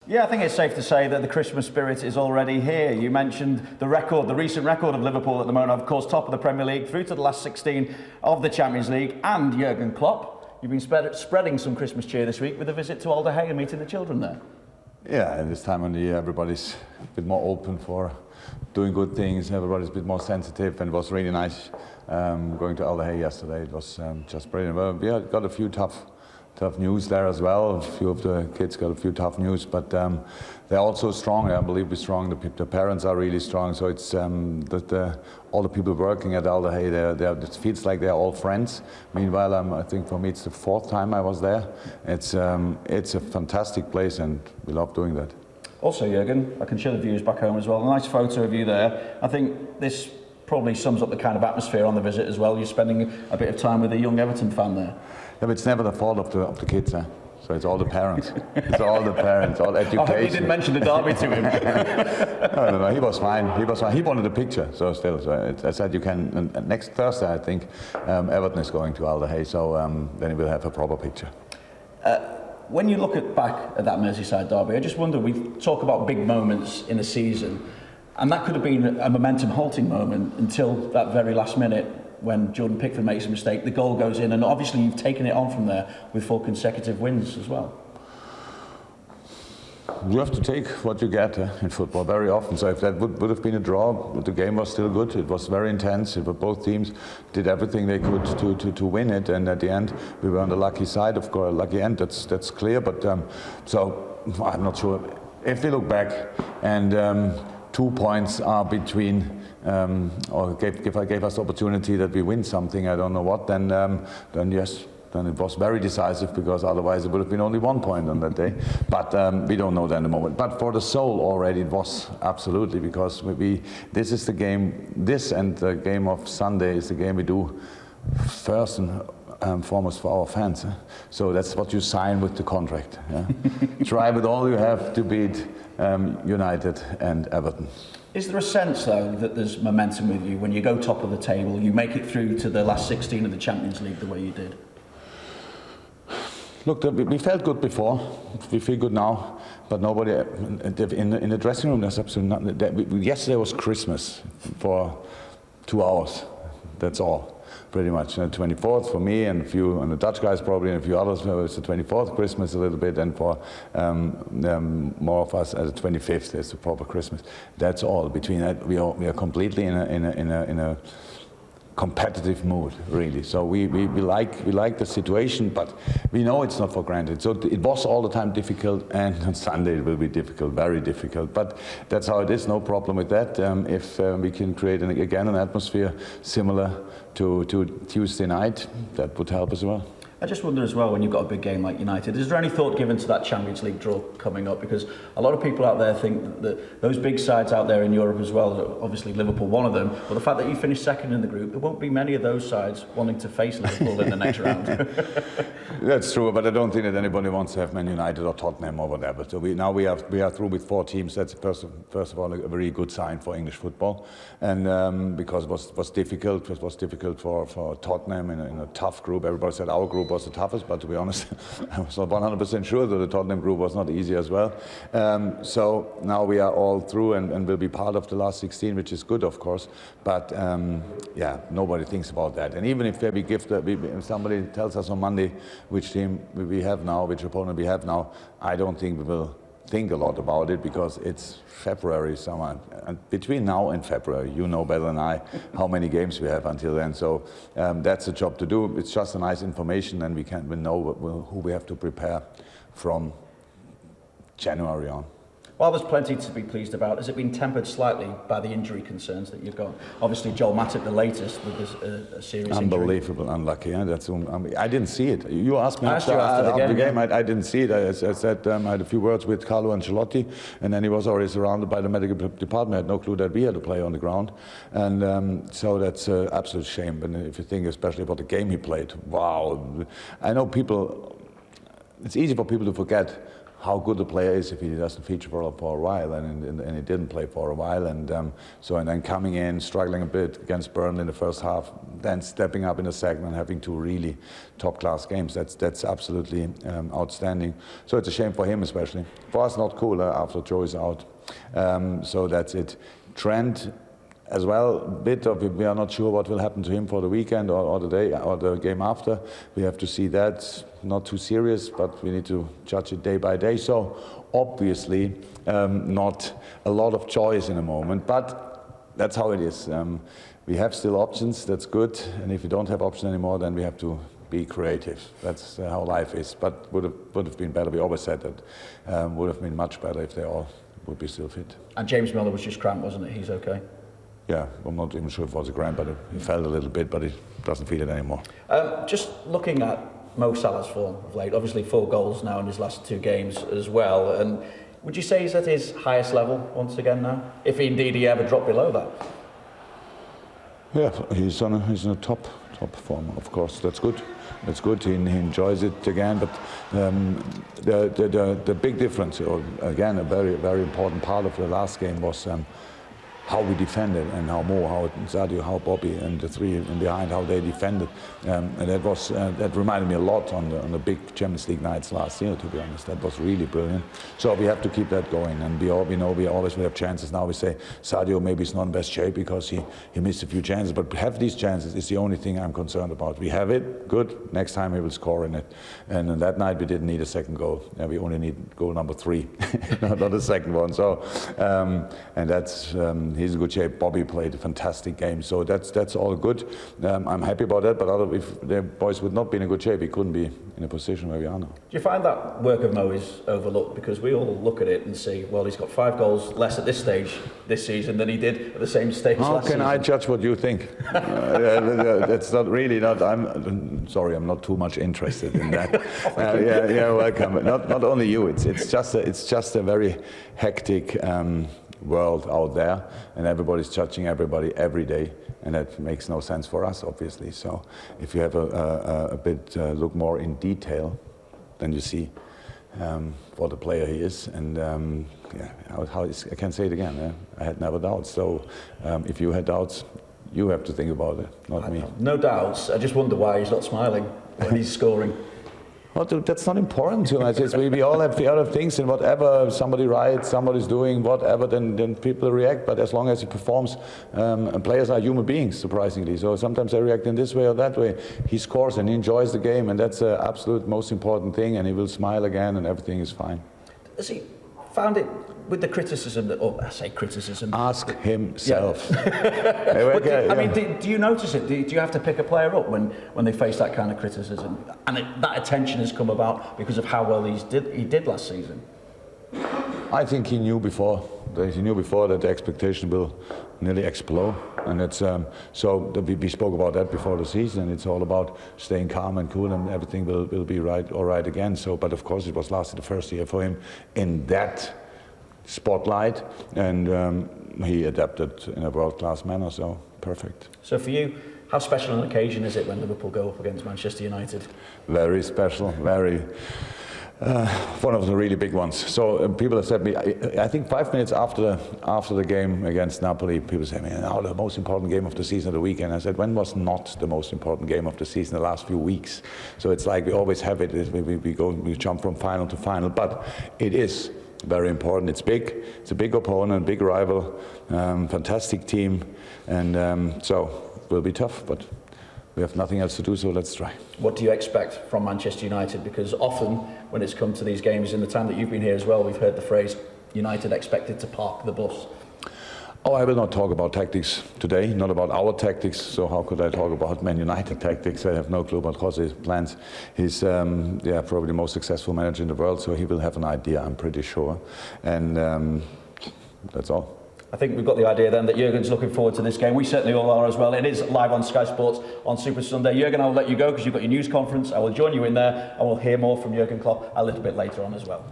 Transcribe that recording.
Yeah, I think it's safe to say that the Christmas spirit is already here. You mentioned the recent record of Liverpool at the moment, of course, top of the Premier League, through to the last 16 of the Champions League, and Jurgen Klopp. You've been spreading some Christmas cheer this week with a visit to Alder Hey and meeting the children there. Yeah, and this time of the year, everybody's a bit more open for doing good things. Everybody's a bit more sensitive, and it was really nice going to Alder Hey yesterday. It was just brilliant. Well, we got a few tough news there as well. A few of the kids got a few tough news, but they're also strong. I believe we're strong. The parents are really strong. So it's all the people working at Alder Hey. It feels like they're all friends. Meanwhile, I think for me it's the 4th time I was there. It's a fantastic place, and we love doing that. Also, Jurgen, I can show the viewers back home as well. A nice photo of you there. I think this probably sums up the kind of atmosphere on the visit as well. You're spending a bit of time with a young Everton fan there. Yeah, but it's never the fault of the kids, eh? So it's all the parents. It's all the parents, all education. I hope you didn't mention the derby to him. No, he was fine. He wanted a picture, so still. So I said you can. Next Thursday, I think, Everton is going to Alder Hey, so then we'll have a proper picture. When you look back at that Merseyside derby, I just wonder, we talk about big moments in a season, and that could have been a momentum halting moment until that very last minute, when Jordan Pickford makes a mistake, the goal goes in, and obviously you've taken it on from there with 4 consecutive wins as well. You have to take what you get in football very often. So if that would have been a draw, the game was still good. It was very intense. Both teams did everything they could to win it, and at the end we were on the lucky side. Of course, lucky end. That's clear. But so I'm not sure. If we look back and 2 points are between. Or gave us the opportunity that we win something, I don't know what, then yes, then it was very decisive, because otherwise it would have been only 1 point on that day. But we don't know that in the moment. But for the soul already, it was absolutely, because this is the game, this and the game of Sunday is the game we do first and foremost for our fans. So that's what you sign with the contract. Yeah? Try with all you have to beat United and Everton. Is there a sense, though, that there's momentum with you when you go top of the table, you make it through to the last 16 of the Champions League the way you did? Look, we felt good before. We feel good now, but nobody in the dressing room. There's absolutely nothing. Yesterday was Christmas for 2 hours. That's all. Pretty much. The 24th for me and a few, and the Dutch guys probably, and a few others, it's the 24th Christmas a little bit, and for more of us, the 25th is the proper Christmas. That's all. Between that, we are completely in a competitive mood, really. So we like the situation, but we know it's not for granted. So it was all the time difficult, and on Sunday it will be difficult, very difficult. But that's how it is. No problem with that. If we can create again an atmosphere similar to Tuesday night, that would help as well. I just wonder as well, when you've got a big game like United, is there any thought given to that Champions League draw coming up? Because a lot of people out there think that those big sides out there in Europe as well, obviously Liverpool one of them, but the fact that you finished second in the group, there won't be many of those sides wanting to face Liverpool in the next round. That's true, but I don't think that anybody wants to have Man United or Tottenham or whatever. So we are through with 4 teams. That's first of all a very good sign for English football, and because it was difficult. It was difficult for Tottenham in a tough group. Everybody said our group was the toughest, but to be honest, I was not 100% sure that the Tottenham group was not easy as well. So now we are all through and will be part of the last 16, which is good, of course. But yeah, nobody thinks about that. And even if if somebody tells us on Monday which team we have now, which opponent we have now, I don't think we will think a lot about it, because it's February, summer, and between now and February, you know better than I how many games we have until then. So that's a job to do. It's just a nice information, and we know who we have to prepare from January on. While there's plenty to be pleased about, has it been tempered slightly by the injury concerns that you've got? Obviously, Joel Matip, the latest, with a serious Unbelievable, injury. Unlucky. Yeah? I didn't see it. You asked me after the game. Yeah. I didn't see it. I said I had a few words with Carlo Ancelotti, and then he was already surrounded by the medical department. I had no clue that we had a player on the ground, and so that's an absolute shame. But if you think especially about the game he played, wow. I know people. It's easy for people to forget how good the player is if he doesn't feature for a while, and he didn't play for a while, and then coming in, struggling a bit against Burnley in the first half, then stepping up in the second and having 2 really top-class games. That's absolutely outstanding. So it's a shame for him especially. For us, not cool after Joe is out. So that's it. Trent as well, we are not sure what will happen to him for the weekend or the day or the game after. We have to see that. Not too serious, but we need to judge it day by day. So obviously not a lot of choice in a moment, but that's how it is. We have still options, that's good, and if we don't have options anymore, then we have to be creative. That's how life is, but would have been better. We always said that would have been much better if they all would be still fit. And James Milner was just cramped, wasn't it? He's okay? Yeah, I'm not even sure if it was a cramp, but he felt a little bit, but he doesn't feel it anymore. Just looking at Mo Salah's form of late, obviously 4 goals now in his last 2 games as well, and would you say he's at his highest level once again now, if indeed he ever dropped below that? Yeah, he's in a top form, of course. That's good. That's good. He enjoys it again. But the big difference, or again, a very, very important part of the last game was how we defended, and how Mo, how Sadio, how Bobby, and the 3 in behind, how they defended, and that reminded me a lot on the big Champions League nights last year. To be honest, that was really brilliant. So we have to keep that going, and we know we always will have chances. Now we say Sadio maybe is not in best shape because he missed a few chances, but have these chances is the only thing I'm concerned about. We have it, good. Next time he will score in it. And on that night we didn't need a second goal. We only need goal number 3, not a second one. So and that's. He's in good shape. Bobby played a fantastic game, so that's all good. I'm happy about that, but if the boys would not be in a good shape, he couldn't be in a position where we are now. Do you find that work of Mo is overlooked? Because we all look at it and see, well, he's got 5 goals less at this stage this season than he did at the same stage last season. How can I judge what you think? That's not really not. I'm sorry, I'm not too much interested in that. Yeah, welcome. Not only you. It's just a very hectic world out there, and everybody's judging everybody every day, and that makes no sense for us, obviously. So if you have a bit look more in detail, then you see what a player he is, and I can say it again. I had never doubts. So if you had doubts, you have to think about it, not me. No doubts. I just wonder why he's not smiling when he's scoring. Well, that's not important to us. We all have the other things, and whatever somebody writes, somebody's doing, whatever, then people react. But as long as he performs, and players are human beings, surprisingly. So sometimes they react in this way or that way. He scores and he enjoys the game, and that's the absolute most important thing. And he will smile again, and everything is fine. Has he found it with the criticism I say criticism? Ask himself. Yeah. I mean, do you notice it? Do you have to pick a player up when they face that kind of criticism? And that attention has come about because of how well he did last season. I think he knew before that the expectation will nearly explode, and it's we spoke about that before the season. It's all about staying calm and cool, and everything will be all right again. So, but of course, it was last the first year for him in that spotlight, and he adapted in a world-class manner. So perfect. So for you, how special an occasion is it when Liverpool go up against Manchester United? Very special. Very. One of the really big ones. So people have said to me, I think 5 minutes after the game against Napoli, people say, man, now the most important game of the season of the weekend. I said, when was not the most important game of the season the last few weeks? So it's like we always have it. We jump from final to final, but it is very important. It's big. It's a big opponent, big rival, fantastic team, and so it will be tough, but we have nothing else to do, so let's try. What do you expect from Manchester United? Because often when it's come to these games, in the time that you've been here as well, we've heard the phrase, United expected to park the bus. Oh, I will not talk about tactics today, not about our tactics, so how could I talk about Man United tactics? I have no clue about Jose's plans. He's probably the most successful manager in the world, so he will have an idea, I'm pretty sure. And that's all. I think we've got the idea then that Jurgen's looking forward to this game. We certainly all are as well. It is live on Sky Sports on Super Sunday. Jurgen, I'll let you go because you've got your news conference. I will join you in there and we'll hear more from Jurgen Klopp a little bit later on as well.